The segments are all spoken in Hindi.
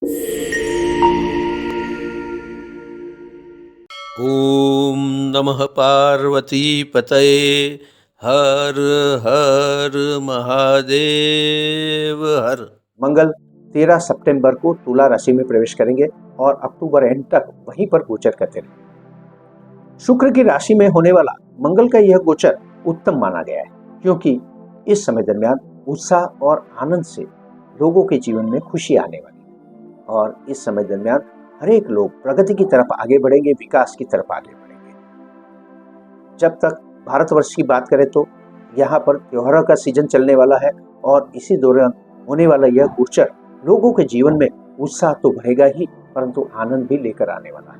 ओम नमः पार्वती पतये। हर हर महादेव हर। मंगल 13 सितंबर को तुला राशि में प्रवेश करेंगे और अक्टूबर एंड तक वहीं पर गोचर करते रहेंगे। शुक्र की राशि में होने वाला मंगल का यह गोचर उत्तम माना गया है, क्योंकि इस समय दरमियान उत्साह और आनंद से लोगों के जीवन में खुशी आने वाली है और इस समय दरमियान हर एक लोग प्रगति की तरफ आगे बढ़ेंगे, विकास की तरफ आगे बढ़ेंगे। जब तक भारतवर्ष की बात करें तो यहाँ पर त्योहारों का सीजन चलने वाला है और इसी दौरान होने वाला यह गोचर लोगों के जीवन में उत्साह तो बढ़ेगा ही, परंतु आनंद भी लेकर आने वाला है।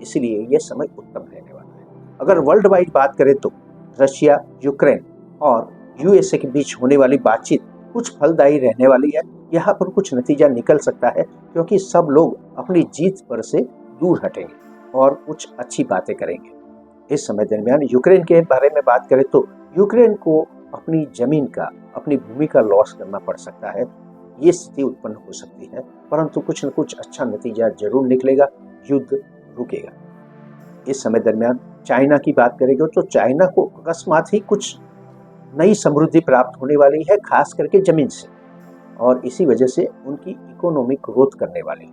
इसलिए यह समय उत्तम रहने वाला है। अगर वर्ल्ड वाइड बात करें तो रशिया, यूक्रेन और यूएसए के बीच होने वाली बातचीत कुछ फलदायी रहने वाली है। यहाँ पर कुछ नतीजा निकल सकता है, क्योंकि सब लोग अपनी जीत पर से दूर हटेंगे और कुछ अच्छी बातें करेंगे। इस समय दरमियान यूक्रेन के बारे में बात करें तो यूक्रेन को अपनी जमीन का, अपनी भूमि का लॉस करना पड़ सकता है। ये स्थिति उत्पन्न हो सकती है, परंतु कुछ न कुछ अच्छा नतीजा जरूर निकलेगा, युद्ध रुकेगा। इस समय दरमियान चाइना की बात करेंगे तो चाइना को अकस्मात ही कुछ नई समृद्धि प्राप्त होने वाली है, खास करके जमीन से, और इसी वजह से उनकी इकोनॉमिक ग्रोथ करने वाली है।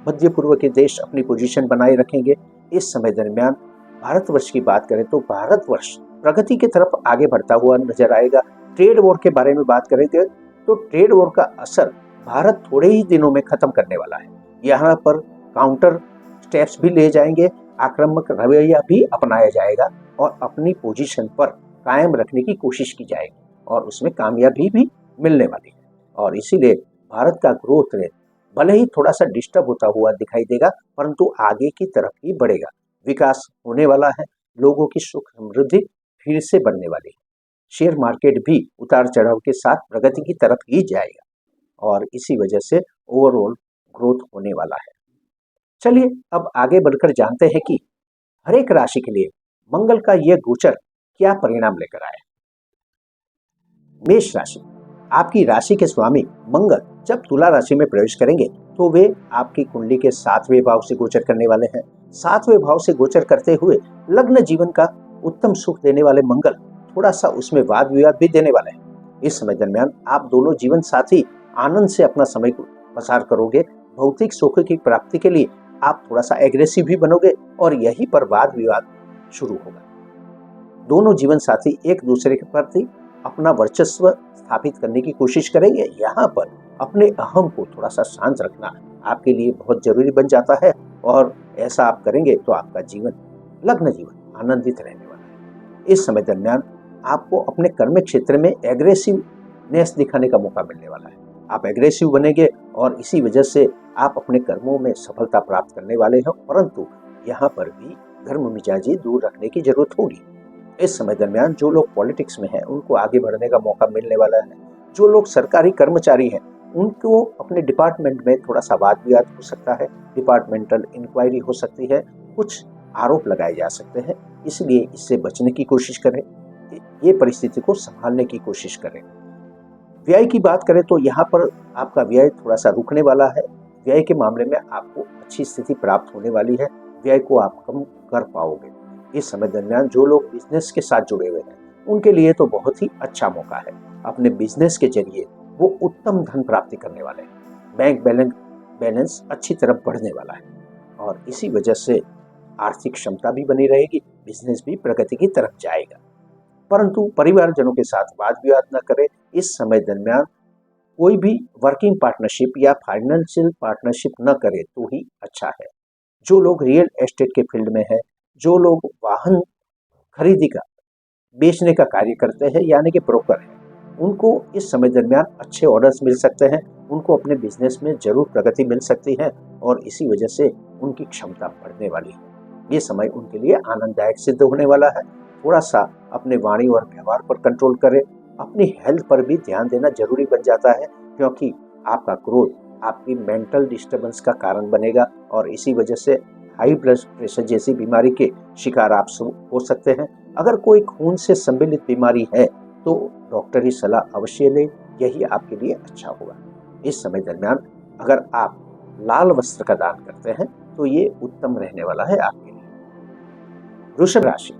मध्य पूर्व के देश अपनी पोजीशन बनाए रखेंगे। इस समय दरमियान भारतवर्ष की बात करें तो भारतवर्ष प्रगति की तरफ आगे बढ़ता हुआ नजर आएगा। ट्रेड वॉर के बारे में बात करेंगे तो ट्रेड वॉर का असर भारत थोड़े ही दिनों में खत्म करने वाला है। यहाँ पर काउंटर स्टेप्स भी ले जाएंगे, आक्रामक रवैया भी अपनाया जाएगा और अपनी पोजीशन पर कायम रखने की कोशिश की जाएगी और उसमें कामयाबी भी मिलने वाली है। और इसीलिए भारत का ग्रोथ रेट भले ही थोड़ा सा डिस्टर्ब होता हुआ दिखाई देगा, परंतु आगे की तरफ ही बढ़ेगा। विकास होने वाला है, लोगों की सुख समृद्धि फिर से बढ़ने वाली है। शेयर मार्केट भी उतार चढ़ाव के साथ प्रगति की तरफ ही जाएगा और इसी वजह से ओवरऑल ग्रोथ होने वाला है। चलिए अब आगे बढ़कर जानते हैं कि हर एक राशि के लिए मंगल का यह गोचर क्या परिणाम लेकर आया। मेष राशि, आपकी राशि के स्वामी मंगल जब तुला राशि में प्रवेश करेंगे तो वे आपकी कुंडली के 7वें भाव से गोचर करने वाले हैं। 7वें भाव से गोचर करते हुए लग्न जीवन का उत्तम सुख देने वाले मंगल थोड़ा सा उसमें वाद विवाद भी देने वाले हैं। इस समय दरमियान आप दोनों जीवन साथी आनंद से अपना समय को पसार करोगे। भौतिक सुख की प्राप्ति के लिए आप थोड़ा सा एग्रेसिव भी बनोगे और यहीं पर वाद विवाद शुरू होगा। दोनों जीवन साथी एक दूसरे के प्रति अपना वर्चस्व स्थापित करने की कोशिश करेंगे। यहाँ पर अपने अहम को थोड़ा सा शांत रखना आपके लिए बहुत जरूरी बन जाता है और ऐसा आप करेंगे तो आपका जीवन, लग्न जीवन आनंदित रहने वाला है। इस समय दरमियान आपको अपने कर्म क्षेत्र में एग्रेसिवनेस दिखाने का मौका मिलने वाला है। आप एग्रेसिव बनेंगे और इसी वजह से आप अपने कर्मों में सफलता प्राप्त करने वाले हैं, परंतु यहाँ पर भी धर्म मिजाजी दूर रखने की जरूरत होगी। इस समय दरमियान जो लोग पॉलिटिक्स में हैं उनको आगे बढ़ने का मौका मिलने वाला है। जो लोग सरकारी कर्मचारी हैं उनको अपने डिपार्टमेंट में थोड़ा सा वाद विवाद हो सकता है, डिपार्टमेंटल इंक्वायरी हो सकती है, कुछ आरोप लगाए जा सकते हैं। इसलिए इससे बचने की कोशिश करें, ये परिस्थिति को संभालने की कोशिश करें। व्यय की बात करें तो यहाँ पर आपका व्यय थोड़ा सा रुकने वाला है। व्यय के मामले में आपको अच्छी स्थिति प्राप्त होने वाली है, व्यय को आप कम कर पाओगे। इस समय दरमियान जो लोग बिजनेस के साथ जुड़े हुए हैं उनके लिए तो बहुत ही अच्छा मौका है। अपने बिजनेस के जरिए वो उत्तम धन प्राप्ति करने वाले हैं। बैंक बैलेंस अच्छी तरफ बढ़ने वाला है और इसी वजह से आर्थिक क्षमता भी बनी रहेगी, बिजनेस भी प्रगति की तरफ जाएगा। परंतु परिवारजनों के साथ वाद विवाद न करें। इस समय दरमियान कोई भी वर्किंग पार्टनरशिप या फाइनेंशियल पार्टनरशिप न करे तो ही अच्छा है। जो लोग रियल एस्टेट के फील्ड में है, जो लोग वाहन खरीदी का, बेचने का कार्य करते हैं यानी कि ब्रोकर हैं, उनको इस समय दरमियान अच्छे ऑर्डर्स मिल सकते हैं। उनको अपने बिजनेस में जरूर प्रगति मिल सकती है और इसी वजह से उनकी क्षमता बढ़ने वाली है। ये समय उनके लिए आनंददायक सिद्ध होने वाला है। थोड़ा सा अपने वाणी और व्यवहार पर कंट्रोल करें। अपनी हेल्थ पर भी ध्यान देना जरूरी बन जाता है, क्योंकि आपका क्रोध आपकी मेंटल डिस्टर्बेंस का कारण बनेगा और इसी वजह से हाई ब्लड प्रेशर जैसी बीमारी के शिकार आप हो सकते हैं। अगर कोई खून से संबंधित बीमारी है तो डॉक्टर की सलाह अवश्य लें, यही आपके लिए अच्छा होगा। इस समय दरमियान अगर आप लाल वस्त्र का दान करते हैं तो ये उत्तम रहने वाला है आपके लिए। वृषभ राशि,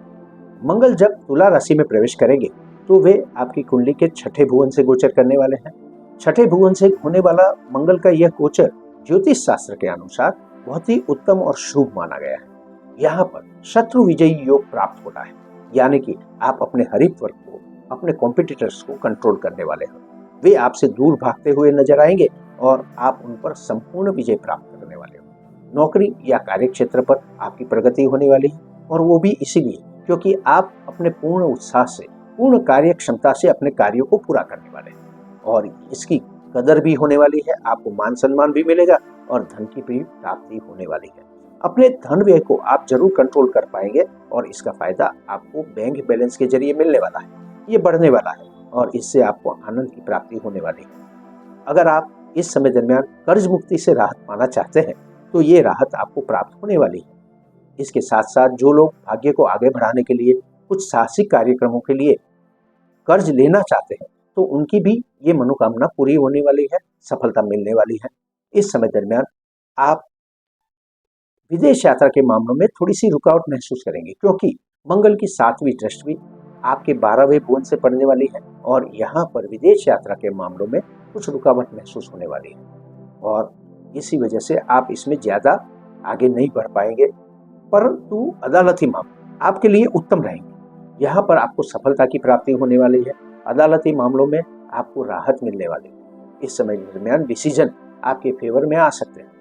मंगल जब तुला राशि में प्रवेश करेंगे तो वे आपकी कुंडली के छठे भुवन से गोचर करने वाले हैं। छठे भुवन से होने वाला मंगल का यह गोचर ज्योतिष शास्त्र के अनुसार बहुत ही उत्तम और शुभ माना गया है। यहाँ पर शत्रु विजयी योग प्राप्त होना है, यानी कि आप अपने हरित वर्ग को, अपने कॉम्पिटिटर्स को कंट्रोल करने वाले हैं। वे आपसे दूर भागते हुए नजर आएंगे और आप उन पर संपूर्ण विजय प्राप्त करने वाले हो। नौकरी या कार्य क्षेत्र पर आपकी प्रगति होने वाली है, और वो भी इसीलिए क्योंकि आप अपने पूर्ण उत्साह से, पूर्ण कार्य क्षमता से अपने कार्यों को पूरा करने वाले हैं, और इसकी कदर भी होने वाली है। आपको मान सम्मान भी मिलेगा और धन की भी प्राप्ति होने वाली है। अपने धन व्यय को आप जरूर कंट्रोल कर पाएंगे और इसका फायदा आपको बैंक बैलेंस के जरिए मिलने वाला है। ये बढ़ने वाला है और इससे आपको आनंद की प्राप्ति होने वाली है। अगर आप इस समय दरमियान कर्ज मुक्ति से राहत पाना चाहते हैं तो ये राहत आपको प्राप्त होने वाली है। इसके साथ साथ जो लोग भाग्य को आगे बढ़ाने के लिए, कुछ साहसिक कार्यक्रमों के लिए कर्ज लेना चाहते हैं तो उनकी भी ये मनोकामना पूरी होने वाली है, सफलता मिलने वाली है। इस समय दरमियान आप विदेश यात्रा के मामलों में थोड़ी सी रुकावट महसूस करेंगे, क्योंकि मंगल की 7वीं दृष्टि आपके 12वें भुवन से पड़ने वाली है और यहाँ पर विदेश यात्रा के मामलों में कुछ रुकावट महसूस होने वाली है, और इसी वजह से आप इसमें ज्यादा आगे नहीं बढ़ पाएंगे। परंतु अदालती मामले आपके लिए उत्तम रहेंगे। यहाँ पर आपको सफलता की प्राप्ति होने वाली है। अदालती मामलों में आपको राहत मिलने वाली है। इस समय दरमियान डिसीजन आपके फेवर में आ सकते हैं।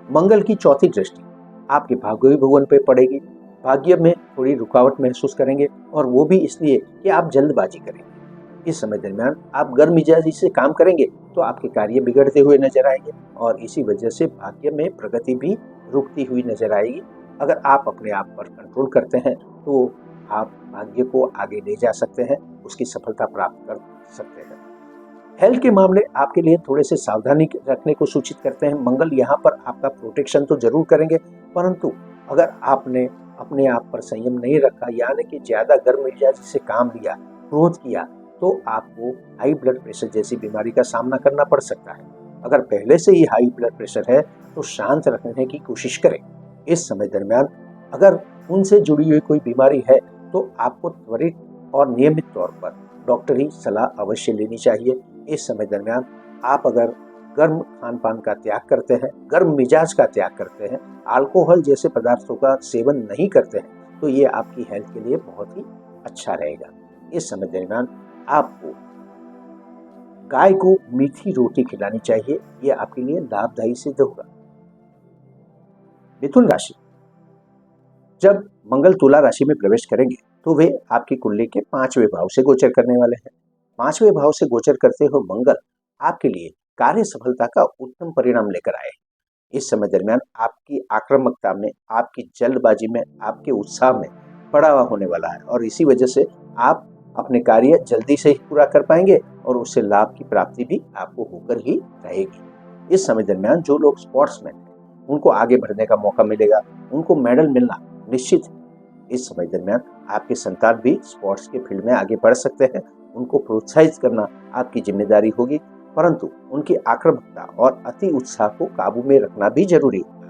मंगल की 4थी दृष्टि आपके भाग्य भुवन पे पड़ेगी। भाग्य में थोड़ी रुकावट महसूस करेंगे, और वो भी इसलिए कि आप जल्दबाजी करेंगे। इस समय दरमियान आप गर्म मिजाजी से काम करेंगे तो आपके कार्य बिगड़ते हुए नजर आएंगे, और इसी वजह से भाग्य में प्रगति भी रुकती हुई नजर आएगी। अगर आप अपने आप पर कंट्रोल करते हैं तो आप भाग्य को आगे ले जा सकते हैं, उसकी सफलता प्राप्त कर सकते हैं। हेल्थ के मामले आपके लिए थोड़े से सावधानी रखने को सूचित करते हैं। मंगल यहाँ पर आपका प्रोटेक्शन तो जरूर करेंगे, परंतु अगर आपने अपने आप पर संयम नहीं रखा, यानी कि ज्यादा गर्म मिजाजी से काम लिया, क्रोध किया, तो आपको हाई ब्लड प्रेशर जैसी बीमारी का सामना करना पड़ सकता है। अगर पहले से ही हाई ब्लड प्रेशर है तो शांत रखने की कोशिश करें। इस समय दरमियान अगर उनसे जुड़ी हुई कोई बीमारी है तो आपको त्वरित और नियमित तौर पर डॉक्टरी सलाह अवश्य लेनी चाहिए। इस समय दरमियान आप अगर गर्म खान पान का त्याग करते हैं, गर्म मिजाज का त्याग करते हैं, अल्कोहल जैसे पदार्थों का सेवन नहीं करते हैं, तो ये आपकी हेल्थ के लिए बहुत ही अच्छा रहेगा। इस समय दरमियान आपको गाय को मीठी रोटी खिलानी चाहिए, ये आपके लिए लाभदायी सिद्ध होगा। मिथुन राशि, जब मंगल तुला राशि में प्रवेश करेंगे तो वे आपकी कुंडली के 5वें भाव से गोचर करने वाले हैं। 5वें भाव से गोचर करते हुए मंगल आपके लिए कार्य सफलता का उत्तम परिणाम लेकर आए। इस समय दरमियान आपकी आक्रामकता में, आपकी जल्दबाजी में, आपके उत्साह में बढ़ावा होने वाला है, और इसी वजह से आप अपने कार्य जल्दी से ही पूरा कर पाएंगे और उससे लाभ की प्राप्ति भी आपको होकर ही रहेगी। इस समय दरमियान जो लोग स्पोर्ट्समैन हैं उनको आगे बढ़ने का मौका मिलेगा, उनको मेडल मिलना निश्चित है। इस समय दरमियान आपके संतान भी स्पोर्ट्स के फील्ड में आगे बढ़ सकते हैं, उनको प्रोत्साहित करना आपकी जिम्मेदारी होगी, परंतु उनकी आक्रामकता और अति उत्साह को काबू में रखना भी जरूरी होगा।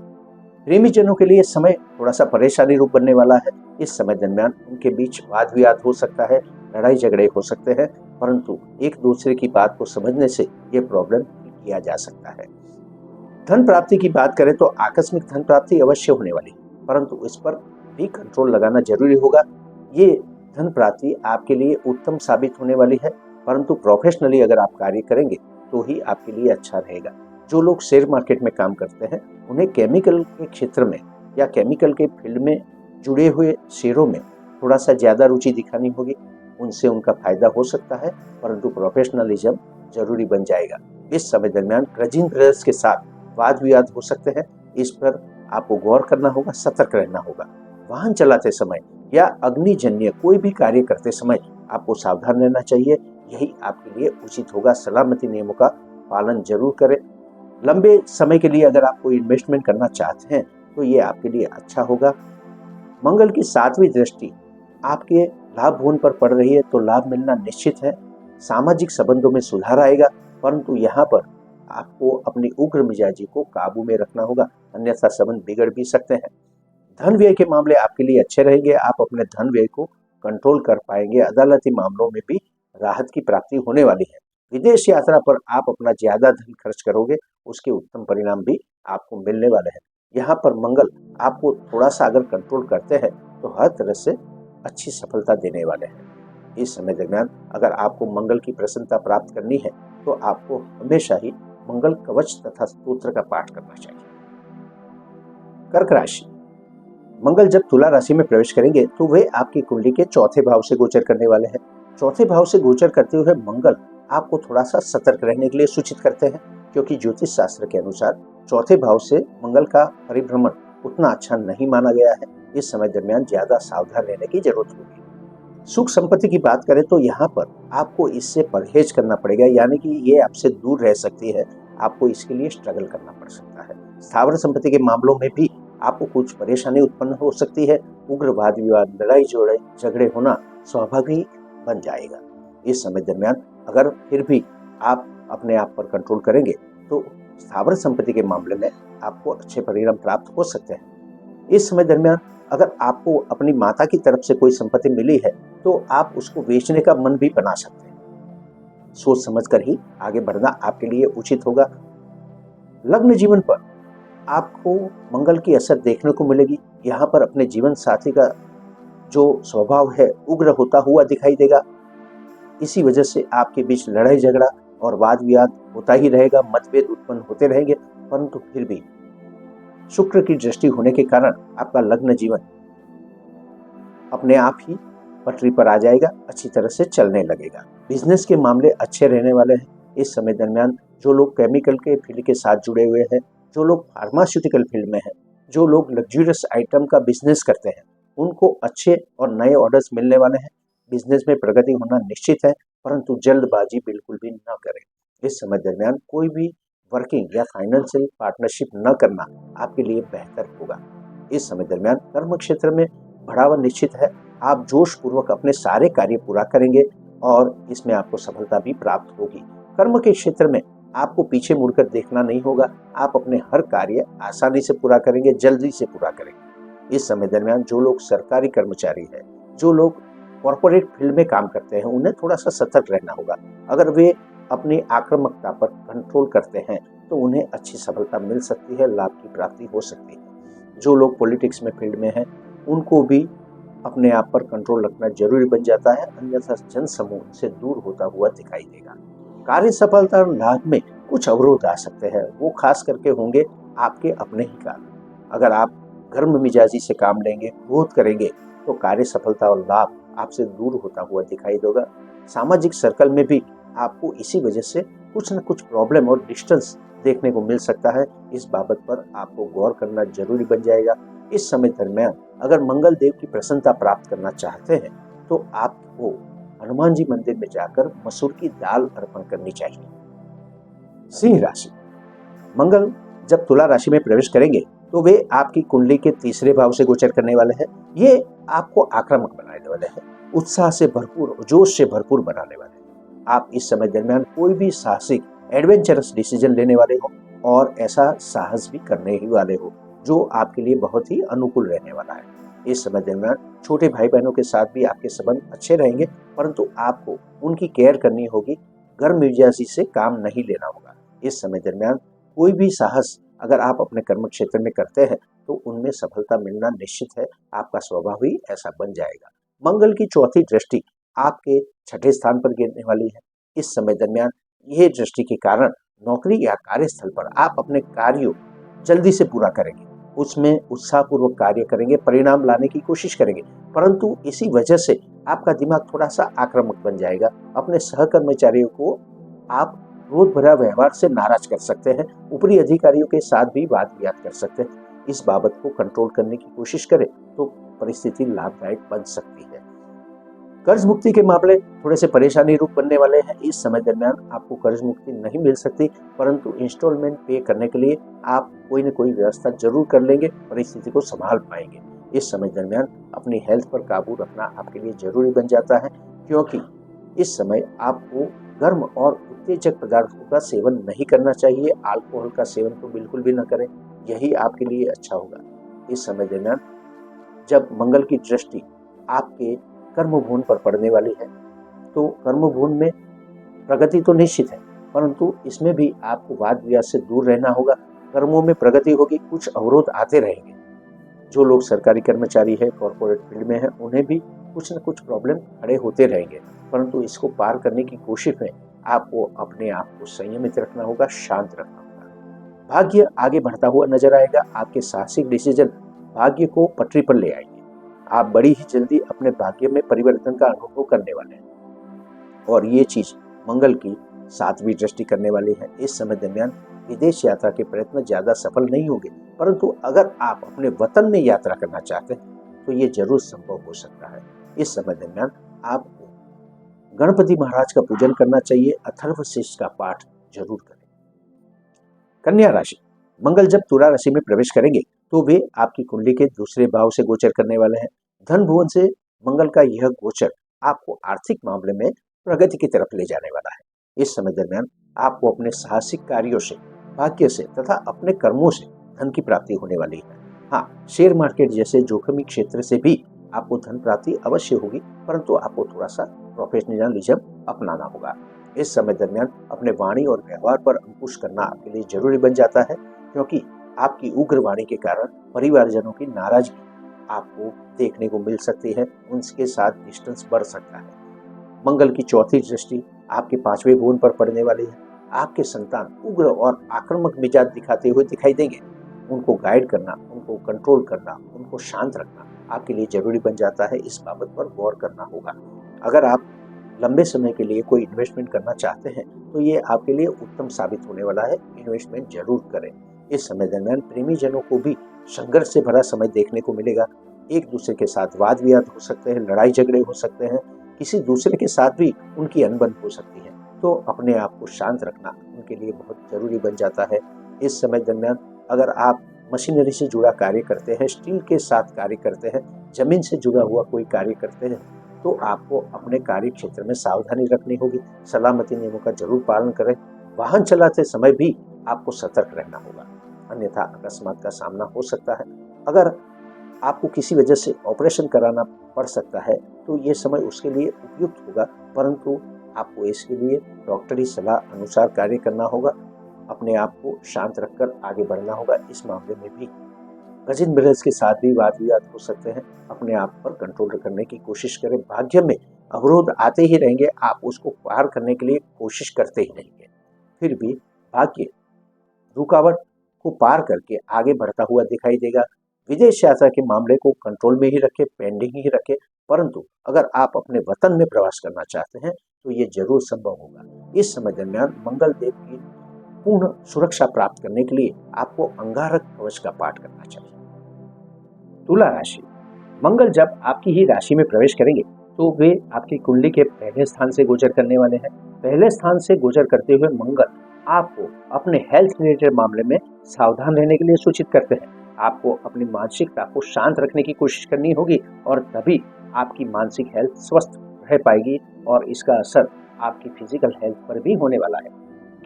प्रेमीजनों के लिए समय थोड़ा सा परेशानी रूप बनने वाला है। इस समय दरमियान उनके बीच वाद विवाद हो सकता है, लड़ाई झगड़े हो सकते हैं, परंतु एक दूसरे की बात को समझने से ये प्रॉब्लम किया जा सकता है। धन प्राप्ति की बात करें तो आकस्मिक धन प्राप्ति अवश्य होने वाली है, परंतु इस पर भी कंट्रोल लगाना जरूरी होगा। ये धन प्राप्ति आपके लिए उत्तम साबित होने वाली है, परंतु प्रोफेशनली अगर आप कार्य करेंगे तो ही आपके लिए अच्छा रहेगा। जो लोग शेयर मार्केट में काम करते हैं उन्हें केमिकल के क्षेत्र में या केमिकल के फील्ड में जुड़े हुए शेयरों में थोड़ा सा ज्यादा रुचि दिखानी होगी, उनसे उनका फायदा हो सकता है, परंतु प्रोफेशनलिज्म जरूरी बन जाएगा। इस समय दरमियान कजिन ब्रदर्स के साथ वाद विवाद हो सकते हैं, इस पर आपको गौर करना होगा, सतर्क रहना होगा। वाहन चलाते समय या अग्निजन्य कोई भी कार्य करते समय आपको सावधान रहना चाहिए, यही आपके लिए उचित होगा। सलामती नियमों का पालन जरूर करें। लंबे समय के लिए अगर आप कोई इन्वेस्टमेंट करना चाहते हैं तो ये आपके लिए अच्छा होगा। मंगल की 7वीं दृष्टि आपके लाभ भुवन पर पड़ रही है तो लाभ मिलना निश्चित है। सामाजिक संबंधों में सुधार आएगा, परंतु यहाँ पर आपको अपनी उग्र मिजाजी को काबू में रखना होगा, अन्यथा संबंध बिगड़ भी सकते हैं। धन व्यय के मामले आपके लिए अच्छे रहेंगे, आप अपने धन व्यय को कंट्रोल कर पाएंगे। अदालती मामलों में भी राहत की प्राप्ति होने वाली है। विदेश यात्रा पर आप अपना ज्यादा धन खर्च करोगे, उसके उत्तम परिणाम भी आपको मिलने वाले हैं। यहाँ पर मंगल आपको थोड़ा सा अगर कंट्रोल करते हैं तो हर तरह से अच्छी सफलता देने वाले हैं। इस समय दरमियान अगर आपको मंगल की प्रसन्नता प्राप्त करनी है तो आपको हमेशा ही मंगल कवच तथा स्तोत्र का पाठ करना चाहिए। कर्क राशि, मंगल जब तुला राशि में प्रवेश करेंगे तो वे आपकी कुंडली के चौथे भाव से गोचर करने वाले हैं। चौथे भाव से गोचर करते हुए मंगल आपको थोड़ा सा सतर्क रहने के लिए सूचित करते हैं, क्योंकि ज्योतिष शास्त्र के अनुसार चौथे भाव से मंगल का परिभ्रमण उतना अच्छा नहीं माना गया है। इस समय दरमियान ज्यादा सावधान रहने की जरूरत होगी। सुख संपत्ति की बात करें तो यहाँ पर आपको इससे परहेज करना पड़ेगा, यानी कि ये आपसे दूर रह सकती है, आपको इसके लिए स्ट्रगल करना पड़ सकता है। स्थावर संपत्ति के मामलों में भी आपको कुछ परेशानी उत्पन्न हो सकती है। उग्र वाद विवाद, लड़ाई झगड़े होना स्वाभाविक बन जाएगा। इस समय दरमियान अगर फिर भी आप अपने आप पर कंट्रोल करेंगे तो स्थावर संपत्ति के मामले में आपको अच्छे परिणाम प्राप्त हो सकते हैं। इस समय दरमियान अगर आपको अपनी माता की तरफ से कोई संपत्ति मिली है तो आप उसको बेचने का मन भी बना सकते हैं। सोच समझकर ही आगे बढ़ना आपके लिए उचित होगा। लग्न जीवन पर आपको मंगल की असर देखने को मिलेगी। यहाँ पर अपने जीवन साथी का जो स्वभाव है उग्र होता हुआ दिखाई देगा। इसी वजह से आपके बीच लड़ाई झगड़ा और वाद विवाद होता ही रहेगा, मतभेद उत्पन्न होते रहेंगे, परंतु फिर भी शुक्र की दृष्टि होने के कारण आपका लग्न जीवन अपने आप ही पटरी पर आ जाएगा, अच्छी तरह से चलने लगेगा। बिजनेस के मामले अच्छे रहने वाले हैं। इस समय दरमियान जो लोग केमिकल के फील्ड के साथ जुड़े हुए हैं, जो लोग फार्मास्यूटिकल फील्ड में हैं, जो लोग लग्जूरियस आइटम का बिजनेस करते हैं, उनको अच्छे और नए ऑर्डर्स मिलने वाले हैं। बिजनेस में प्रगति होना निश्चित है, परंतु जल्दबाजी बिल्कुल भी न करें। इस समय दरमियान कोई भी वर्किंग या फाइनेंशियल पार्टनरशिप न करना आपके लिए बेहतर होगा। इस समय दरमियान कर्म क्षेत्र में बढ़ावा निश्चित है। आप जोश पूर्वक अपने सारे कार्य पूरा करेंगे और इसमें आपको सफलता भी प्राप्त होगी। कर्म के क्षेत्र में आपको पीछे मुड़कर देखना नहीं होगा। आप अपने हर कार्य आसानी से पूरा करेंगे, जल्दी से पूरा करेंगे। इस समय दरमियान जो लोग सरकारी कर्मचारी हैं, जो लोग कॉर्पोरेट फील्ड में काम करते हैं, उन्हें थोड़ा सा सतर्क रहना होगा। अगर वे अपनी आक्रामकता पर कंट्रोल करते हैं तो उन्हें अच्छी सफलता मिल सकती है, लाभ की प्राप्ति हो सकती है। जो लोग पॉलिटिक्स में फील्ड में हैं, उनको भी अपने आप पर कंट्रोल रखना जरूरी बन जाता है, अन्यथा जन समूह से दूर होता हुआ दिखाई देगा। कार्य सफलता और लाभ में कुछ अवरोध आ सकते हैं, वो खास करके होंगे आपके अपने ही कारण। अगर आप गर्म मिजाजी से काम लेंगे, क्रोध करेंगे, तो कार्य सफलता और लाभ आपसे दूर होता हुआ दिखाई देगा। सामाजिक सर्कल में भी आपको इसी वजह से कुछ न कुछ प्रॉब्लम और डिस्टेंस देखने को मिल सकता है। इस बाबत पर आपको गौर करना जरूरी बन जाएगा। इस समय दरमियान अगर मंगल देव की प्रसन्नता प्राप्त करना चाहते हैं तो आपको हनुमान जी मंदिर में जाकर मसूर की दाल अर्पण करनी चाहिए। सिंह राशि, मंगल जब तुला राशि में प्रवेश करेंगे तो वे आपकी कुंडली के तीसरे भाव से गोचर करने वाले हैं। ये आपको आक्रामक बनाने वाले हैं, उत्साह से भरपूर, जोश से भरपूर बनाने वाले हैं। आप इस समय दरमियान कोई भी साहसिक एडवेंचरस डिसीजन लेने वाले हो और ऐसा साहस भी करने ही वाले हो जो आपके लिए बहुत ही अनुकूल रहने वाला है। इस समय दरमियान छोटे भाई बहनों के साथ भी आपके संबंध अच्छे रहेंगे, परंतु आपको उनकी केयर करनी होगी, गर्म मिजाजी से काम नहीं लेना होगा। इस समय दरमियान कोई भी साहस अगर आप अपने कर्म क्षेत्र में करते हैं तो उनमें सफलता मिलना निश्चित है, आपका स्वभाव ही ऐसा बन जाएगा। मंगल की चौथी दृष्टि आपके छठे स्थान पर गिरने वाली है। इस समय दरमियान यह दृष्टि के कारण नौकरी या कार्यस्थल पर आप अपने कार्यों जल्दी से पूरा करेंगे, उसमें उत्साहपूर्वक कार्य करेंगे, परिणाम लाने की कोशिश करेंगे, परंतु इसी वजह से आपका दिमाग थोड़ा सा आक्रामक बन जाएगा। अपने सहकर्मचारियों को आप क्रोध भरा व्यवहार से नाराज कर सकते हैं, ऊपरी अधिकारियों के साथ भी वाद विवाद कर सकते हैं। इस बाबत को कंट्रोल करने की कोशिश करें तो परिस्थिति लाभदायक बन सकती है। कर्ज मुक्ति के मामले थोड़े से परेशानी रूप बनने वाले हैं। इस समय दरमियान आपको कर्ज मुक्ति नहीं मिल सकती, परंतु इंस्टॉलमेंट पे करने के लिए आप कोई न कोई व्यवस्था जरूर कर लेंगे, परिस्थिति को संभाल पाएंगे। इस समय दरमियान अपनी हेल्थ पर काबू रखना आपके लिए जरूरी बन जाता है, क्योंकि इस समय आपको गर्म और उत्तेजक पदार्थों का सेवन नहीं करना चाहिए। अल्कोहल का सेवन तो बिल्कुल भी ना करें, यही आपके लिए अच्छा होगा। इस समय दरमियान जब मंगल की दृष्टि आपके कर्मभूमि पर पड़ने वाली है, तो कर्मभूमि में प्रगति तो निश्चित है, परंतु इसमें भी आपको वाद विवाद से दूर रहना होगा। कर्मों में प्रगति होगी, कुछ अवरोध आते रहेंगे। जो लोग सरकारी कर्मचारी है, कॉर्पोरेट फील्ड में है, उन्हें भी कुछ न कुछ प्रॉब्लम खड़े होते रहेंगे, परंतु इसको पार करने की कोशिश में आपको अपने आप को संयमित रखना होगा, शांत रखना होगा। भाग्य आगे बढ़ता हुआ नजर आएगा। आपके साहसिक डिसीजन भाग्य को पटरी पर ले आएंगे। आप बड़ी ही जल्दी अपने भाग्य में परिवर्तन का अनुभव करने वाले हैं और ये चीज मंगल की 7वीं दृष्टि करने वाली है। इस समय दरमियान विदेश यात्रा के प्रयत्न ज्यादा सफल नहीं होंगे, परंतु अगर आप अपने वतन में यात्रा करना चाहते हैं तो ये जरूर संभव हो सकता है। इस समय दरमियान आपको गणपति महाराज का पूजन करना चाहिए, अथर्वशीष का पाठ जरूर करें। कन्या राशि, मंगल जब तुला राशि में प्रवेश करेंगे तो वे आपकी कुंडली के दूसरे भाव से गोचर करने वाले हैं। धन भुवन से मंगल का यह गोचर आपको आर्थिक मामले में प्रगति की तरफ ले जाने वाला है। इस समय दरमियान आपको अपने साहसिक कार्यों से, भाग्य से तथा अपने कर्मों से धन की प्राप्ति होने वाली है। हाँ, शेयर मार्केट जैसे जोखिमी क्षेत्र से भी आपको धन प्राप्ति अवश्य होगी, परंतु आपको थोड़ा सा प्रोफेशनलिज्म अपनाना होगा। इस समय दरमियान अपने वाणी और व्यवहार पर अंकुश करना आपके लिए जरूरी बन जाता है, क्योंकि आपकी उग्र वाणी के कारण परिवारजनों की नाराजगी आपको देखने को मिल सकती है, उनके साथ डिस्टेंस बढ़ सकता है। मंगल की 4थी दृष्टि आपके 5वें भुवन पर पड़ने वाली है। आपके संतान उग्र और आक्रामक मिजाज दिखाते हुए दिखाई देंगे। उनको गाइड करना, उनको कंट्रोल करना, उनको शांत रखना आपके लिए जरूरी बन जाता है। इस बाबत पर गौर करना होगा। अगर आप लंबे समय के लिए कोई इन्वेस्टमेंट करना चाहते हैं तो ये आपके लिए उत्तम साबित होने वाला है। इन्वेस्टमेंट जरूर करें। इस समय दरमियान प्रेमी जनों को भी संघर्ष से भरा समय देखने को मिलेगा। एक दूसरे के साथ वाद विवाद हो सकते हैं, लड़ाई झगड़े हो सकते हैं, किसी दूसरे के साथ भी उनकी अनबन हो सकती है, तो अपने आप को शांत रखना उनके लिए बहुत जरूरी बन जाता है। इस समय दरमियान अगर आप मशीनरी से जुड़ा कार्य करते हैं, स्टील के साथ कार्य करते हैं, जमीन से जुड़ा हुआ कोई कार्य करते हैं, तो आपको अपने कार्य क्षेत्र में सावधानी रखनी होगी। सलामती नियमों का जरूर पालन करें। वाहन चलाते समय भी आपको सतर्क रहना होगा, अन्यथा अकस्मात का सामना हो सकता है। अगर आपको किसी वजह से ऑपरेशन कराना पड़ सकता है तो ये समय उसके लिए उपयुक्त होगा, परंतु आपको इसके लिए डॉक्टरी सलाह अनुसार कार्य करना होगा। अपने आप को शांत रखकर आगे बढ़ना होगा। इस मामले में भी कजिन ब्रदर्स के साथ भी वाद विवाद हो सकते हैं। अपने आप पर कंट्रोल करने की कोशिश करें। भाग्य में अवरोध आते ही रहेंगे, आप उसको पार करने के लिए कोशिश करते ही रहेंगे, फिर भी भाग्य रुकावट को पार करके आगे बढ़ता हुआ दिखाई देगा। विदेश यात्रा के मामले को कंट्रोल में ही रखें, पेंडिंग ही रखें, परंतु अगर आप अपने वतन में प्रवास करना चाहते हैं तो ये जरूर संभव होगा। इस समय दरमियान मंगल देव की पूर्ण सुरक्षा प्राप्त करने के लिए आपको अंगारक कवच का पाठ करना चाहिए। तुला राशि, मंगल जब आपकी ही राशि में प्रवेश करेंगे तो वे आपकी कुंडली के पहले स्थान से गोचर करने वाले हैं। पहले स्थान से गोचर करते हुए मंगल आपको अपने हेल्थ रिलेटेड मामले में सावधान रहने के लिए सूचित करते हैं। आपको अपनी मानसिकता को शांत रखने की कोशिश करनी होगी और तभी आपकी मानसिक हेल्थ स्वस्थ रह पाएगी और इसका असर आपकी फिजिकल हेल्थ पर भी होने वाला है।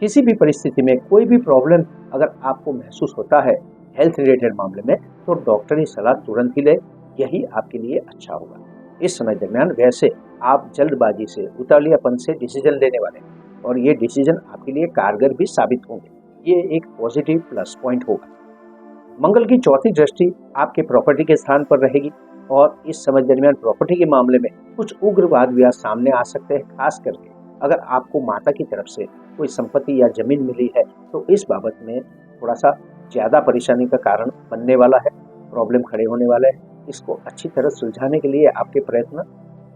किसी भी परिस्थिति में कोई भी प्रॉब्लम अगर आपको महसूस होता है हेल्थ रिलेटेड मामले में, तो डॉक्टरी सलाह तुरंत ही ले, यही आपके लिए अच्छा होगा। इस समय दरमियान वैसे आप जल्दबाजी से, उतावलियापन से डिसीजन लेने वाले हैं और ये डिसीजन आपके लिए कारगर भी साबित होंगे। ये एक पॉजिटिव प्लस पॉइंट होगा। मंगल की 4थी दृष्टि आपके प्रॉपर्टी के स्थान पर रहेगी और इस समय दरमियान प्रॉपर्टी के मामले में कुछ उग्र वाद विवाद सामने आ सकते हैं। खास करके अगर आपको माता की तरफ से कोई संपत्ति या जमीन मिली है तो इस बाबत में थोड़ा सा ज्यादा परेशानी का कारण बनने वाला है, प्रॉब्लम खड़े होने वाले हैं। इसको अच्छी तरह सुलझाने के लिए आपके प्रयत्न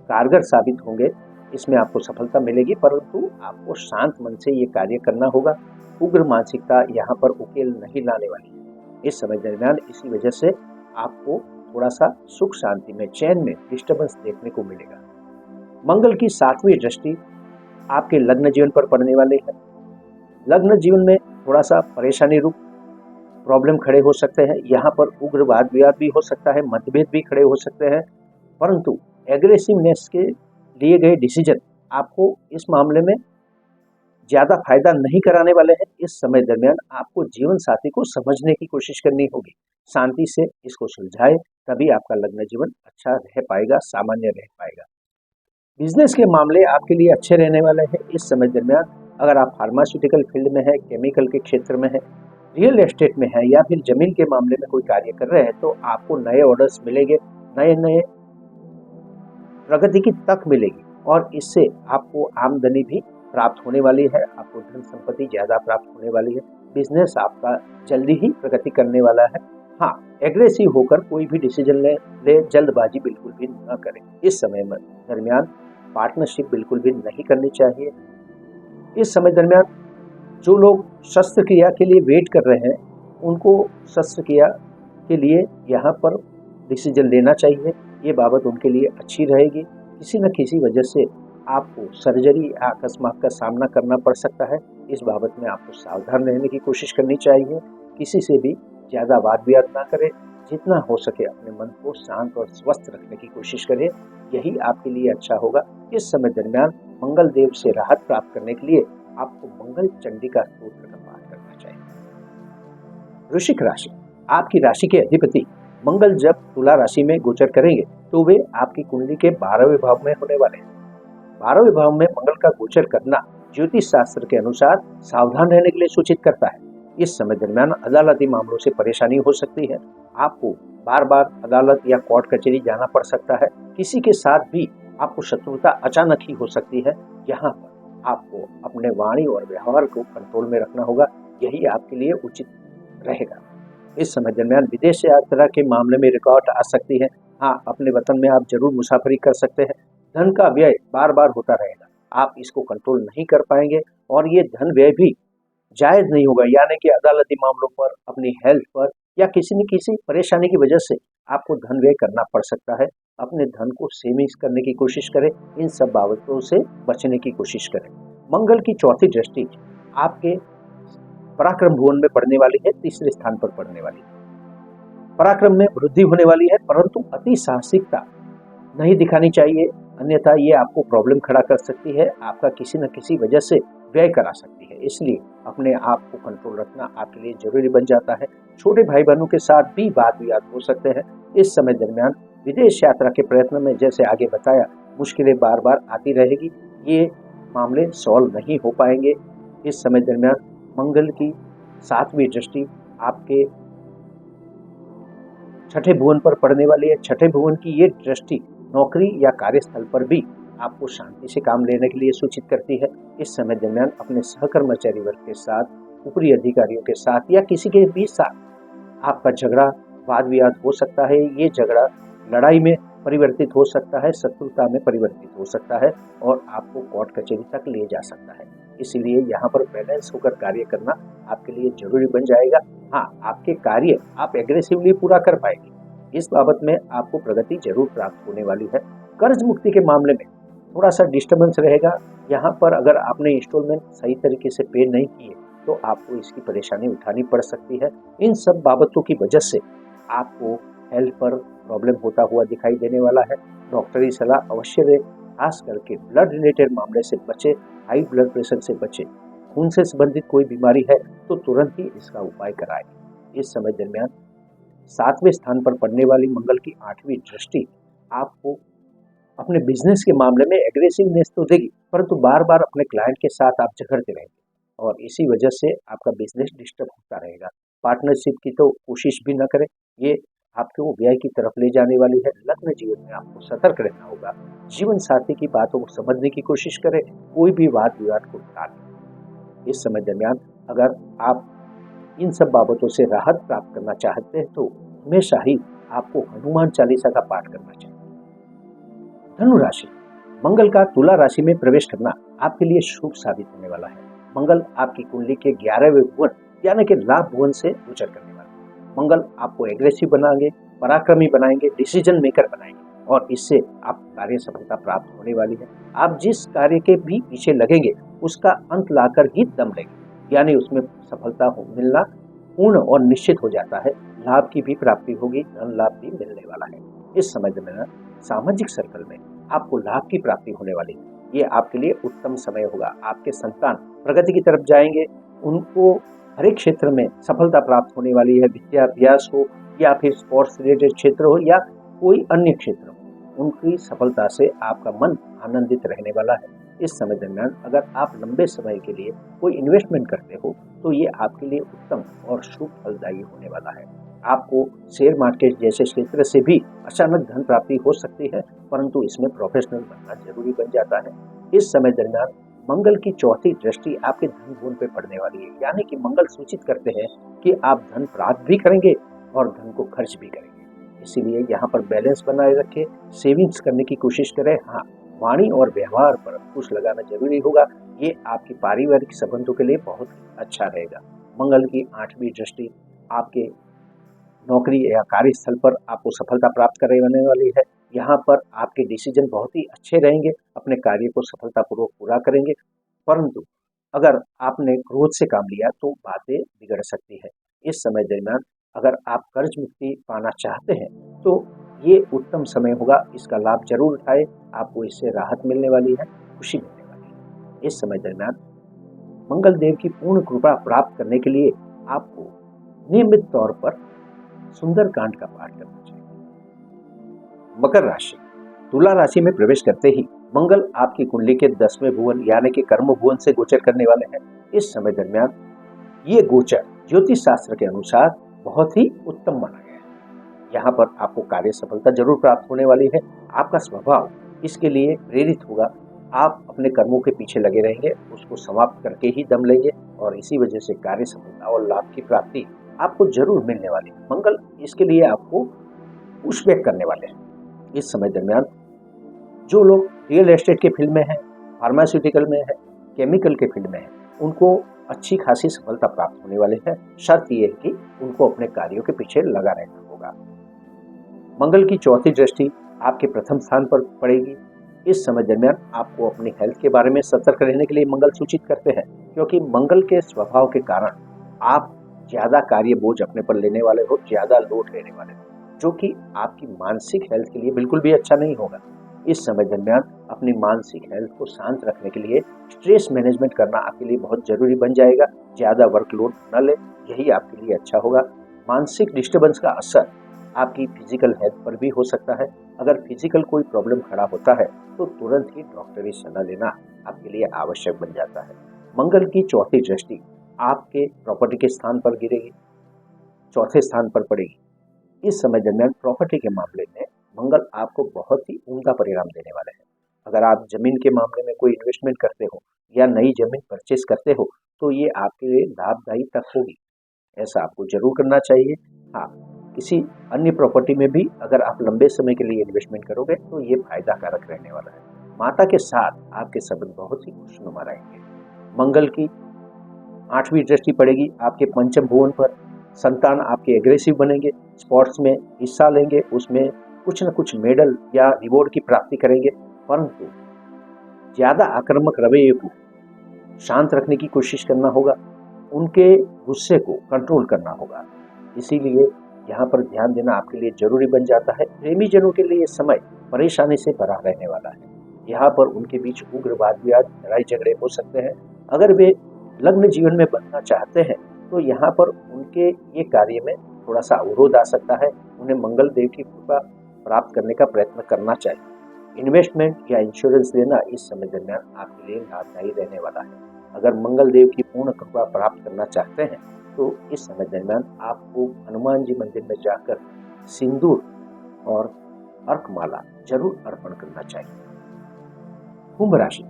कारगर साबित होंगे, इसमें आपको सफलता मिलेगी, परंतु आपको शांत मन से ये कार्य करना होगा। उग्र मानसिकता यहाँ पर उकेल नहीं लाने वाली है इस समय दरमियान। इसी वजह से आपको थोड़ा सा सुख शांति में, चैन में डिस्टर्बेंस देखने को मिलेगा। मंगल की 7वीं दृष्टि आपके लग्न जीवन पर पड़ने वाले है। लग्न जीवन में थोड़ा सा परेशानी रूप प्रॉब्लम खड़े हो सकते हैं। यहाँ पर उग्र वाद विवाद भी हो सकता है, मतभेद भी खड़े हो सकते हैं, परंतु एग्रेसिवनेस के लिए गए डिसीजन आपको इस मामले में ज्यादा फायदा नहीं कराने वाले हैं। इस समय दरमियान आपको जीवन साथी को समझने की कोशिश करनी होगी, शांति से इसको सुलझाए, तभी आपका लग्न जीवन अच्छा रह पाएगा, सामान्य रह पाएगा। बिजनेस के मामले आपके लिए अच्छे रहने वाले हैं। इस समय दरमियान अगर आप फार्मास्यूटिकल फील्ड में है, केमिकल के क्षेत्र में है, रियल एस्टेट में है या फिर जमीन के मामले में कोई कार्य कर रहे हैं, तो आपको नए ऑर्डर्स मिलेंगे, नए नए प्रगति की तक मिलेगी और इससे आपको आमदनी भी प्राप्त होने वाली है, आपको धन संपत्ति ज्यादा प्राप्त होने वाली है। बिजनेस आपका जल्दी ही प्रगति करने वाला है। हाँ, एग्रेसिव होकर कोई भी डिसीजन ले जल्दबाजी बिल्कुल भी न करें। इस समय में दरमियान पार्टनरशिप बिल्कुल भी नहीं करनी चाहिए। इस समय दरमियान जो लोग शस्त्रक्रिया के लिए वेट कर रहे हैं, उनको शस्त्रक्रिया के लिए यहाँ पर डिसीजन लेना चाहिए। ये बाबत उनके लिए अच्छी रहेगी। किसी न किसी वजह से आपको सर्जरी या अकस्मात का सामना करना पड़ सकता है। इस बाबत में आपको सावधान रहने की कोशिश करनी चाहिए। किसी से भी ज़्यादा वाद विवाद ना करें। जितना हो सके अपने मन को शांत और स्वस्थ रखने की कोशिश करें, यही आपके लिए अच्छा होगा। इस समय दरमियान मंगल देव से राहत प्राप्त करने के लिए आपको मंगल चंडिका स्तोत्र का पाठ करना चाहिए। वृश्चिक राशि, आपकी राशि के अधिपति मंगल जब तुला राशि में गोचर करेंगे तो वे आपकी कुंडली के 12वें भाव में होने वाले हैं। 12वें भाव में मंगल का गोचर करना ज्योतिष शास्त्र के अनुसार सावधान रहने के लिए सूचित करता है। इस समय दरमियान अदालती मामलों से परेशानी हो सकती है। आपको बार बार अदालत या कोर्ट कचहरी जाना पड़ सकता है। किसी के साथ भी आपको शत्रुता अचानक ही हो सकती है। यहाँ पर आपको अपने वाणी और व्यवहार को कंट्रोल में रखना होगा, यही आपके लिए उचित रहेगा। इस समय दरमियान विदेश यात्रा के मामले में रुकावट आ सकती है। हाँ, अपने वतन में आप जरूर मुसाफरी कर सकते हैं। धन का व्यय बार बार होता रहेगा, आप इसको कंट्रोल नहीं कर पाएंगे और ये धन व्यय भी जायज नहीं होगा, यानी कि अदालती मामलों पर, अपनी हेल्थ पर या किसी न किसी परेशानी की वजह से आपको धन व्यय करना पड़ सकता है। अपने धन को सेविंग्स करने की कोशिश करें, इन सब बाबतों से बचने की कोशिश करें। मंगल की चौथी दृष्टि आपके पराक्रम भुवन में पड़ने वाली है, तीसरे स्थान पर पड़ने वाली है। पराक्रम में वृद्धि होने वाली है, परंतु अति साहसिकता नहीं दिखानी चाहिए, अन्यथा ये आपको प्रॉब्लम खड़ा कर सकती है, आपका किसी न किसी वजह से व्यय करा सकती है। इसलिए अपने आप को कंट्रोल रखना आपके लिए जरूरी बन जाता है। छोटे भाई बहनों के साथ भी वाद विवाद हो सकते हैं। इस समय दरमियान विदेश यात्रा के प्रयत्न में, जैसे आगे बताया, मुश्किलें बार बार आती रहेगी, ये मामले सॉल्व नहीं हो पाएंगे। इस समय दरमियान मंगल की 7वीं दृष्टि आपके छठे भुवन पर पड़ने वाली है। छठे भुवन की ये दृष्टि नौकरी या कार्यस्थल पर भी आपको शांति से काम लेने के लिए सूचित करती है। इस समय दरमियान अपने सहकर्मचारी वर्ग के साथ, ऊपरी अधिकारियों के साथ या किसी के भी साथ आपका झगड़ा, वाद विवाद हो सकता है। ये झगड़ा लड़ाई में परिवर्तित हो सकता है, शत्रुता में परिवर्तित हो सकता है और आपको कोर्ट कचहरी तक ले जा सकता है। इसीलिए यहाँ पर बैलेंस होकर कार्य करना आपके लिए जरूरी बन जाएगा। हाँ, आपके कार्य आप एग्रेसिवली पूरा कर पाएंगे। इस बाबत में आपको प्रगति जरूर प्राप्त होने वाली है। कर्ज मुक्ति के मामले में थोड़ा सा डिस्टर्बेंस रहेगा। यहाँ पर अगर आपने इंस्टॉलमेंट सही तरीके से पे नहीं किए तो आपको इसकी परेशानी उठानी पड़ सकती है। इन सब बाबतों की वजह से आपको हेल्थ पर प्रॉब्लम होता हुआ दिखाई देने वाला है। डॉक्टरी सलाह अवश्य लें, खास करके ब्लड रिलेटेड मामले से बचे, हाई ब्लड प्रेशर से बचे। खून से संबंधित कोई बीमारी है तो तुरंत ही इसका उपाय कराएं। इस समय दरमियान 7वें स्थान पर पड़ने वाली मंगल की 8वीं दृष्टि आपको अपने बिजनेस के मामले में एग्रेसिवनेस तो देगी, परंतु बार बार अपने क्लाइंट के साथ आप झगड़ते रहेंगे और इसी वजह से आपका बिजनेस डिस्टर्ब होता रहेगा। पार्टनरशिप की तो कोशिश भी न करें, ये आपको व्यय की तरफ ले जाने वाली है। लग्न जीवन में आपको सतर्क रहना होगा। जीवन साथी की बातों को समझने की कोशिश करें, कोई भी वाद विवाद को टालें। इस समय दरमियान अगर आप इन सब बाबतों से राहत प्राप्त करना चाहते हैं तो हमेशा ही आपको हनुमान चालीसा का पाठ करना चाहिए। धनु राशि, मंगल का तुला राशि में प्रवेश करना आपके लिए शुभ साबित होने वाला है। मंगल आपकी कुंडली के 11वें भुवन यानी कि लाभ भुवन से गोचर करने वाला है। मंगल आपको एग्रेसिव बनाएंगे, पराक्रमी बनाएंगे, डिसीजन मेकर बनाएंगे और इससे आप कार्य सफलता प्राप्त होने वाली है। आप जिस कार्य के भी पीछे लगेंगे उसका अंत लाकर ही दम लेंगे, यानी उसमें सफलता मिलना पूर्ण और निश्चित हो जाता है। लाभ की भी प्राप्ति होगी, धन लाभ भी मिलने वाला है। इस समय में सामाजिक सर्कल में आपको लाभ की प्राप्ति होने वाली है। ये आपके लिए उत्तम समय होगा। आपके संतान प्रगति की तरफ जाएंगे, उनको हर एक क्षेत्र में सफलता प्राप्त होने वाली है। विद्याभ्यास हो या फिर स्पोर्ट्स रिलेटेड क्षेत्र हो या कोई अन्य क्षेत्र हो, उनकी सफलता से आपका मन आनंदित रहने वाला है। इस समय दरमियान अगर आप लंबे समय के लिए कोई इन्वेस्टमेंट करते हो तो ये आपके लिए उत्तम और शुभ फलदायी होने वाला है। आपको शेयर मार्केट जैसे क्षेत्र से भी अचानक धन प्राप्ति हो सकती है, परंतु इसमें प्रोफेशनल बनना जरूरी बन जाता है। इस समय दरमियान मंगल की चौथी दृष्टि आपके धन गुण पे पड़ने वाली है, यानी कि मंगल सूचित करते हैं कि आप धन प्राप्त भी करेंगे और धन को खर्च भी करेंगे। इसीलिए यहाँ पर बैलेंस बनाए रखें, सेविंग्स करने की कोशिश करें। हाँ, वाणी और व्यवहार पर अंकुश लगाना जरूरी होगा। ये आपकी पारिवारिक संबंधों के लिए बहुत अच्छा रहेगा। मंगल की 8वीं दृष्टि आपके नौकरी या कार्यस्थल पर आपको सफलता प्राप्त करने वाली है। यहाँ पर आपके डिसीजन बहुत ही अच्छे रहेंगे, अपने कार्य को सफलतापूर्वक पूरा करेंगे। परंतु अगर आपने क्रोध से काम लिया तो बातें बिगड़ सकती है। इस समय दरमियान अगर आप कर्ज मुक्ति पाना चाहते हैं तो ये उत्तम समय होगा, इसका लाभ जरूर उठाए। आपको इससे राहत मिलने वाली है, खुशी मिलने वाली है। इस समय दरमियान मंगल देव की पूर्ण कृपा प्राप्त करने के लिए आपको नियमित तौर पर सुंदरकांड का पाठ करना चाहिए। मकर राशि, तुला राशि में प्रवेश करते ही मंगल आपकी कुंडली के 10वें भुवन यानी कि कर्म भुवन से गोचर करने वाले हैं। इस समय दरमियान ये गोचर ज्योतिष शास्त्र के अनुसार बहुत ही उत्तम माना गया है। यहाँ पर आपको कार्य सफलता जरूर प्राप्त होने वाली है। आपका स्वभाव इसके लिए प्रेरित होगा। आप अपने कर्मों के पीछे लगे रहेंगे, उसको समाप्त करके ही दम लेंगे और इसी वजह से कार्य सफलता और लाभ की प्राप्ति आपको जरूर मिलने वाली है। मंगल इसके लिए आपको पुशबैक करने वाले हैं। इस समय दरमियान जो लोग रियल एस्टेट के फील्ड में हैं, फार्मास्यूटिकल में है, केमिकल के फील्ड में है, उनको अच्छी खासी सफलता प्राप्त होने वाली है। शर्त यह है कि उनको अपने कार्यों के पीछे लगा रहना होगा। मंगल की चौथी दृष्टि आपके प्रथम स्थान पर पड़ेगी। इस समय दरमियान आपको अपनी हेल्थ के बारे में सतर्क रहने के लिए मंगल सूचित करते हैं, क्योंकि मंगल के स्वभाव के कारण आप ज्यादा कार्य बोझ अपने पर लेने वाले हो, ज्यादा लोड लेने वाले हो, जो कि आपकी मानसिक हेल्थ के लिए बिल्कुल भी अच्छा नहीं होगा। इस समय दरमियान अपनी मानसिक हेल्थ को शांत रखने के लिए स्ट्रेस मैनेजमेंट करना आपके लिए बहुत जरूरी बन जाएगा। ज्यादा वर्कलोड न ले, यही आपके लिए अच्छा होगा। मानसिक डिस्टर्बेंस का असर आपकी फिजिकल हेल्थ पर भी हो सकता है। अगर फिजिकल कोई प्रॉब्लम खड़ा होता है तो तुरंत ही डॉक्टरी सलाह लेना आपके लिए आवश्यक बन जाता है। मंगल की चौथी दृष्टि आपके प्रॉपर्टी के स्थान पर गिरेगी, चौथे स्थान पर पड़ेगी। इस समय दरमियान प्रॉपर्टी के मामले में मंगल आपको बहुत ही उम्दा परिणाम देने वाले हैं। अगर आप जमीन के मामले में कोई इन्वेस्टमेंट करते हो या नई जमीन परचेस करते हो तो ये आपके लिए लाभदायी तक होगी, ऐसा आपको जरूर करना चाहिए। हाँ, किसी अन्य प्रॉपर्टी में भी अगर आप लंबे समय के लिए इन्वेस्टमेंट करोगे तो ये फायदा कारक रहने वाला है। माता के साथ आपके संबंध बहुत ही खुशनुमा रहेंगे। मंगल की 8वीं दृष्टि पड़ेगी आपके पंचम भुवन पर। संतान आपके एग्रेसिव बनेंगे, स्पोर्ट्स में हिस्सा लेंगे, उसमें कुछ न कुछ मेडल या रिवॉर्ड की प्राप्ति करेंगे, परंतु ज्यादा आक्रामक रवैये को शांत रखने की कोशिश करना होगा, उनके गुस्से को कंट्रोल करना होगा। इसीलिए यहाँ पर ध्यान देना आपके लिए जरूरी बन जाता है। प्रेमी जनों के लिए समय परेशानी से भरा रहने वाला है। यहाँ पर उनके बीच उग्र वाद विवाद, लड़ाई झगड़े हो सकते हैं। अगर वे लग्न जीवन में बनना चाहते हैं तो यहाँ पर उनके ये कार्य में थोड़ा सा अवरोध आ सकता है। उन्हें मंगल देव की कृपा प्राप्त करने का प्रयत्न करना चाहिए। इन्वेस्टमेंट या इंश्योरेंस लेना इस समय दरमियान आपके लिए लाभदायी रहने वाला है। अगर मंगल देव की पूर्ण कृपा प्राप्त करना चाहते हैं तो इस समय दरमियान आपको हनुमान जी मंदिर में जाकर सिंदूर और अर्कमाला जरूर अर्पण करना चाहिए। कुंभ राशि,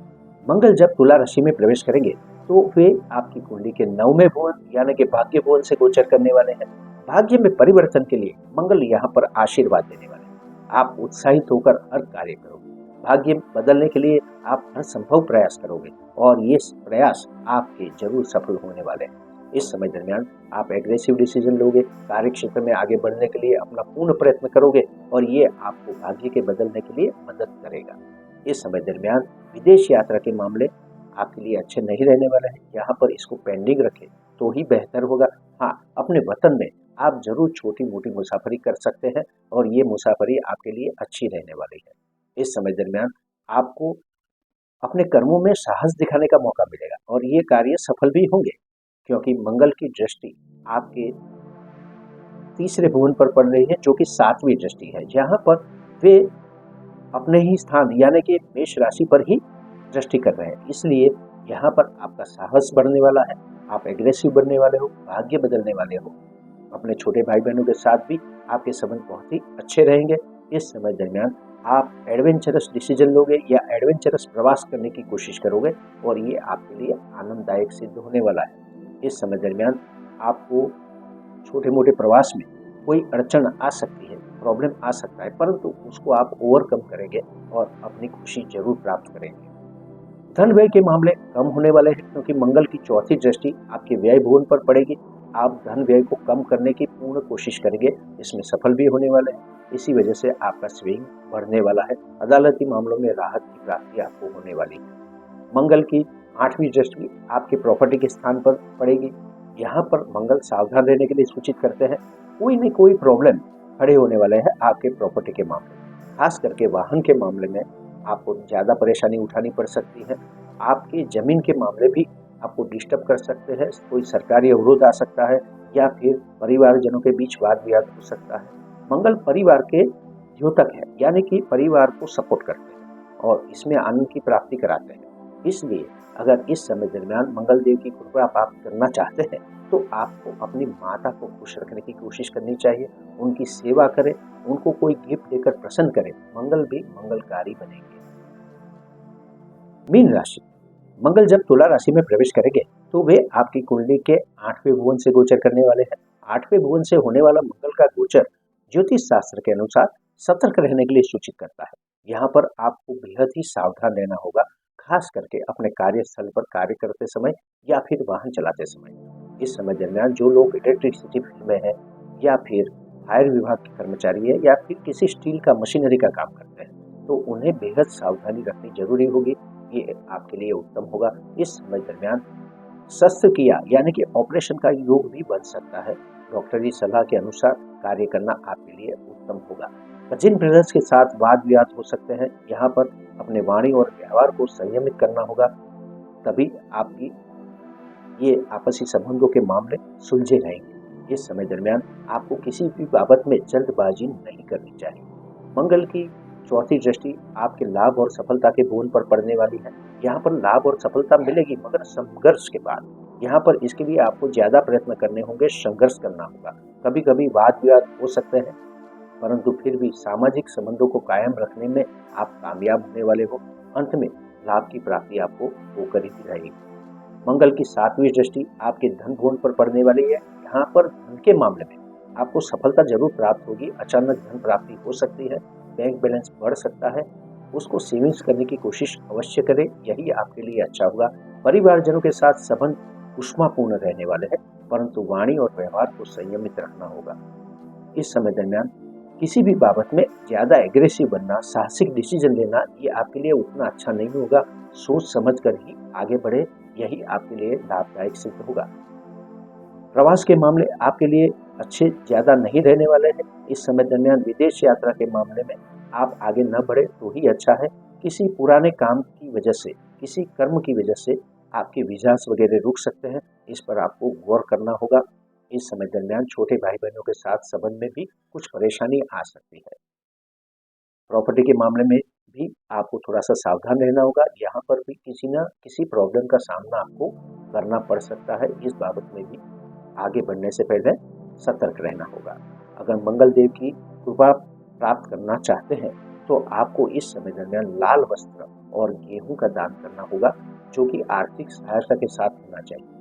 मंगल जब तुला राशि में प्रवेश करेंगे तो वे आपकी कुंडली के 9वें भुवन यानी कि भाग्य भुवन से गोचर करने वाले हैं। भाग्य में परिवर्तन के लिए मंगल यहाँ पर आशीर्वाद देने वाले हैं। आप उत्साहित होकर हर कार्य करोगे। भाग्य बदलने के लिए आप हर संभव प्रयास करोगे और ये प्रयास आपके जरूर सफल होने वाले हैं। इस समय दरमियान आप एग्रेसिव डिसीजन लोगे, कार्य क्षेत्र में आगे बढ़ने के लिए अपना पूर्ण प्रयत्न करोगे और ये आपको भाग्य के बदलने के लिए मदद करेगा। इस समय दरमियान विदेश यात्रा के मामले आपके लिए अच्छे नहीं रहने वाले हैं। यहाँ पर इसको पेंडिंग रखें तो ही बेहतर होगा। हाँ, अपने वतन में आप जरूर छोटी मोटी मुसाफरी कर सकते हैं और ये मुसाफरी आपके लिए अच्छी रहने वाली है। इस समय दरमियान आपको अपने कर्मों में साहस दिखाने का मौका मिलेगा और ये कार्य सफल भी होंगे, क्योंकि मंगल की दृष्टि आपके तीसरे भुवन पर पड़ रही है, जो कि 7वीं दृष्टि है, जहां पर वे अपने ही स्थान यानी कि मेष राशि पर ही दृष्टि कर रहे हैं। इसलिए यहाँ पर आपका साहस बढ़ने वाला है, आप एग्रेसिव बनने वाले हो, भाग्य बदलने वाले हो। अपने छोटे भाई बहनों के साथ भी आपके संबंध बहुत ही अच्छे रहेंगे। इस समय दरमियान आप एडवेंचरस डिसीजन लोगे या एडवेंचरस प्रवास करने की कोशिश करोगे और ये आपके लिए आनंददायक सिद्ध होने वाला है। इस समय दरमियान आपको छोटे मोटे प्रवास में कोई अड़चन आ सकती है, प्रॉब्लम आ सकता है, परंतु उसको आप ओवरकम करेंगे और अपनी खुशी जरूर प्राप्त करेंगे। धन व्यय के मामले कम होने वाले हैं, क्योंकि मंगल की चौथी दृष्टि आपके व्यय भुवन पर पड़ेगी। आप धन व्यय को कम करने की पूर्ण कोशिश करेंगे, इसमें सफल भी होने वाले हैं। इसी वजह से आपका सेविंग बढ़ने वाला है। अदालती मामलों में राहत की प्राप्ति आपको होने वाली है। मंगल की 8वीं दृष्टि आपके प्रॉपर्टी के स्थान पर पड़ेगी। यहाँ पर मंगल सावधान रहने के लिए सूचित करते हैं। कोई न कोई प्रॉब्लम खड़े होने वाले हैं आपके प्रॉपर्टी के मामले में, खास करके वाहन के मामले में आपको ज्यादा परेशानी उठानी पड़ सकती है। आपके जमीन के मामले भी आपको डिस्टर्ब कर सकते हैं। कोई सरकारी अवरोध आ सकता है या फिर परिवारजनों के बीच वाद विवाद हो सकता है। मंगल परिवार के द्योतक है, यानी कि परिवार को सपोर्ट करते हैं और इसमें आनंद की प्राप्ति कराते हैं। इसलिए अगर इस समय दरमियान मंगल देव की कृपा प्राप्त करना चाहते हैं तो आपको अपनी माता को खुश रखने की कोशिश करनी चाहिए। उनकी सेवा करें, उनको कोई गिफ्ट देकर प्रसन्न करें। मंगल भी मंगलकारी बनेंगे। मीन राशि, मंगल जब तुला राशि में प्रवेश करेंगे तो वे आपकी कुंडली के 8वें भुवन से गोचर करने वाले हैं। 8वें भुवन से होने वाला मंगल का गोचर ज्योतिष शास्त्र के अनुसार सतर्क रहने के लिए सूचित करता है। यहाँ पर आपको बेहद ही सावधान रहना होगा, खास करके अपने कार्यस्थल पर कार्य करते समय या फिर वाहन चलाते समय। इस समय दरमियान जो लोग इलेक्ट्रिसिटी फील्ड में है या फिर फायर विभाग के कर्मचारी है या फिर किसी स्टील का मशीनरी का काम करते हैं तो उन्हें बेहद सावधानी रखनी जरूरी होगी। ये आपके लिए उत्तम होगा। इस समय दरमियान शस्त्रक्रिया यानी कि ऑपरेशन का योग भी बन सकता है। डॉक्टरी सलाह के अनुसार कार्य करना आपके लिए उत्तम होगा। कजिन ब्रदर्स के साथ वाद विवाद हो सकते हैं। यहाँ पर अपने वाणी और व्यवहार को संयमित करना होगा, तभी आपकी ये आपसी संबंधों के मामले सुलझे रहेंगे। इस समय दरमियान आपको किसी भी बाबत में जल्दबाजी नहीं करनी चाहिए। मंगल की चौथी दृष्टि आपके लाभ और सफलता के भुवन पर पड़ने वाली है। यहाँ पर लाभ और सफलता मिलेगी, मगर संघर्ष के बाद। यहाँ पर इसके लिए आपको ज्यादा प्रयत्न करने होंगे, संघर्ष करना होगा। कभी कभी वाद विवाद हो सकते हैं, परंतु फिर भी सामाजिक संबंधों को कायम रखने में आप कामयाब होने वाले हो। अंत में लाभ की प्राप्ति आपको होकर ही रहेगी। मंगल की 7वीं दृष्टि आपके धन भुवन पर पड़ने वाली है। यहाँ पर धन के मामले में आपको सफलता जरूर प्राप्त होगी। अचानक धन प्राप्ति हो सकती है, बैंक बैलेंस बढ़ सकता है, उसको सेविंग्स करने की कोशिश अवश्य करें, यही आपके लिए अच्छा होगा। परिवारजनों के साथ संबंध उष्मापूर्ण रहने वाले हैं, परंतु वाणी और व्यवहार को संयमित रखना होगा। इस समय दरमियान किसी भी बाबत में ज्यादा एग्रेसिव बनना, साहसिक डिसीजन लेना, ये आपके लिए उतना अच्छा नहीं होगा। सोच समझ कर ही आगे बढ़े, यही आपके लिए लाभदायक सिद्ध होगा। प्रवास के मामले आपके लिए अच्छे ज्यादा नहीं रहने वाले हैं। इस समय दरमियान विदेश यात्रा के मामले में आप आगे न बढ़े तो ही अच्छा है। किसी पुराने काम की वजह से, किसी कर्म की वजह से आपके वीजास वगैरह रुक सकते हैं, इस पर आपको गौर करना होगा। इस समय दरमियान छोटे भाई बहनों के साथ संबंध में भी कुछ परेशानी आ सकती है। प्रॉपर्टी के मामले में भी आपको थोड़ा सा सावधान रहना होगा। यहाँ पर भी किसी न किसी प्रॉब्लम का सामना आपको करना पड़ सकता है। इस बाबत में भी आगे बढ़ने से पहले सतर्क रहना होगा। अगर मंगल देव की कृपा प्राप्त करना चाहते हैं तो आपको इस समय दरमियान लाल वस्त्र और गेहूं का दान करना होगा, जो कि आर्थिक सहायता के साथ होना चाहिए।